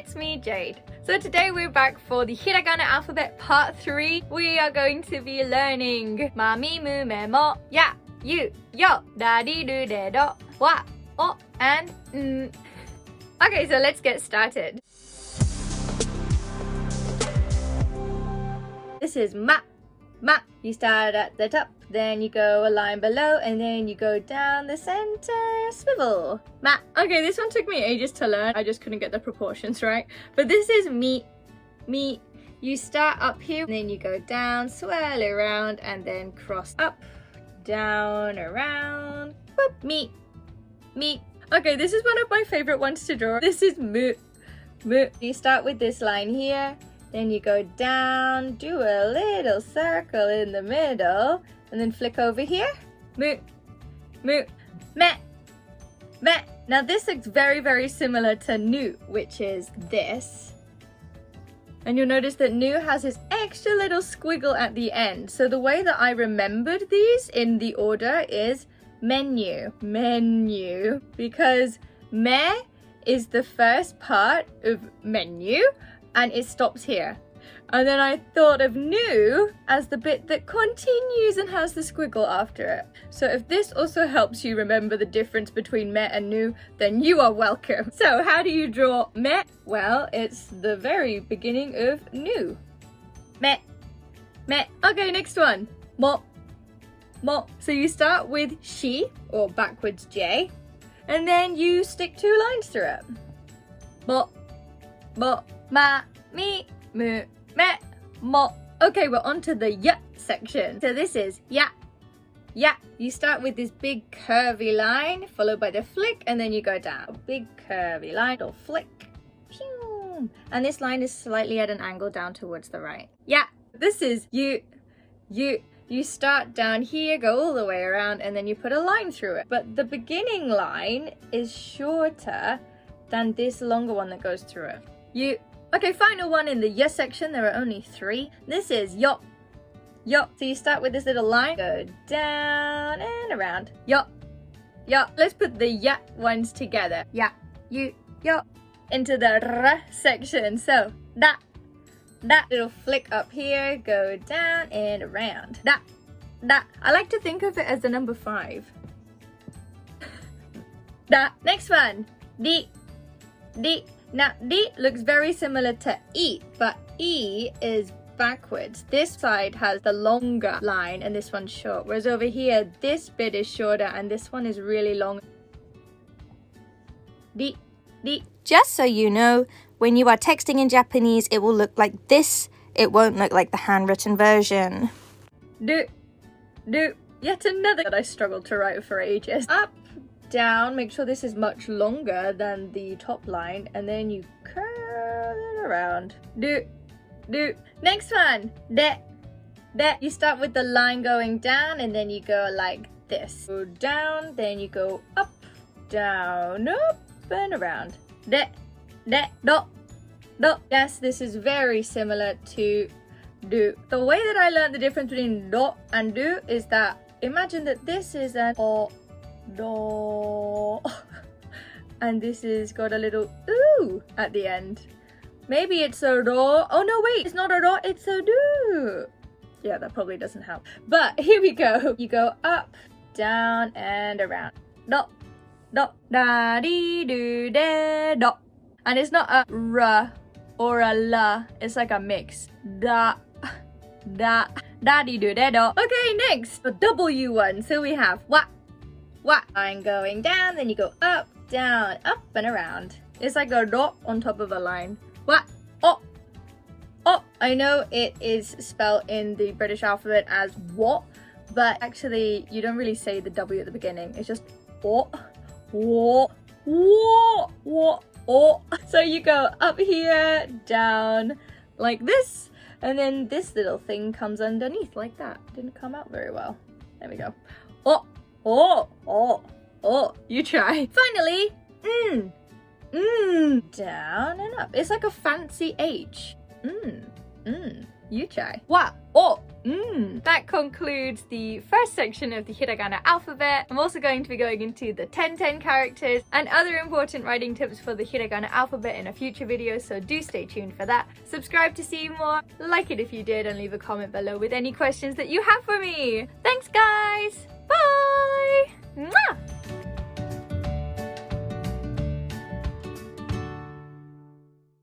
it's me, Jade. So today we're back for the Hiragana alphabet part 3. We are going to be learning ma, mi, mu, me, mo, ya, you, yo, da, di, do, de, do, wa, o, and n. Okay, so let's get started. This is ma. Ma. You start at the top, then you go a line below, and then you go down the center, swivel. Ma. Okay, this one took me ages to learn. I just couldn't get the proportions right. But this is mi. Mi. You start up here, and then you go down, swirl around, and then cross up, down, around. Whoop. Mi. Mi. Okay, this is one of my favorite ones to draw. This is mu. Mu. You start with this line here. Then you go down, do a little circle in the middle, and then flick over here. Mu, mu, me, me. Now this looks very, very similar to nu, which is this. And you'll notice that nu has this extra little squiggle at the end. So the way that I remembered these in the order is menu, menu, because me is the first part of menu, and it stops here. And then I thought of nu as the bit that continues and has the squiggle after it. So if this also helps you remember the difference between me and nu, then you are welcome. So how do you draw me? Well, it's the very beginning of nu. Me, me. Okay, next one. Mo, mo. So you start with shi, or backwards J, and then you stick 2 lines through it. Mo, mo. Ma, mi, mu, me, mo. Okay, we're on to the ya section. So this is ya, ya. You start with this big curvy line, followed by the flick, and then you go down. Big curvy line, or flick. Pew. And this line is slightly at an angle down towards the right. Ya. This is you. You start down here, go all the way around, and then you put a line through it. But the beginning line is shorter than this longer one that goes through it. You. Okay, final one in the ya section. There are only 3. This is yo, yo. So you start with this little line, go down and around. Yo, yo. Let's put the ya ones together. Ya, you, yo. Into the r section. So da, da. Little flick up here, go down and around. Da, da. I like to think of it as the number 5. Da. Next one. Di, di. Now, D looks very similar to E, but E is backwards. This side has the longer line and this one's short, whereas over here, this bit is shorter and this one is really long. D, D. Just so you know, when you are texting in Japanese, it will look like this. It won't look like the handwritten version. Do, do. Yet another that I struggled to write for ages. Up. Down, make sure this is much longer than the top line, and then you curl it around. Do, do. Next one, de, de. You start with the line going down, and then you go like this. Go down, then you go up, down, up, and around. De, de, do, do. Yes, this is very similar to do. The way that I learned the difference between do and do is that imagine that this is an o, do, and this has got a little ooh at the end. Maybe it's a do. Oh no, wait, it's not a do, it's a do. Yeah, that probably doesn't help. But here we go. You go up, down, and around. Do, do, da, di, do, de, do. And it's not a r or a la. It's like a mix. Da, da, da, di, do, de, do. Okay, next, the W one. So we have wa. Wa. Line going down, then you go up, down, up, and around. It's like a dot on top of a line. Wa. Oh. Oh. I know it is spelled in the British alphabet as what, but actually you don't really say the W at the beginning. It's just oh, wo, wo, wo, oh. So you go up here, down, like this, and then this little thing comes underneath like that. Didn't come out very well. There we go. Oh. Oh, oh, oh, you try. Finally, down and up. It's like a fancy H. You try. Wa, oh, That concludes the first section of the Hiragana alphabet. I'm also going to be going into the 1010 characters and other important writing tips for the Hiragana alphabet in a future video, so do stay tuned for that. Subscribe to see more, like it if you did, and leave a comment below with any questions that you have for me. Thanks guys! Bye! Mwah!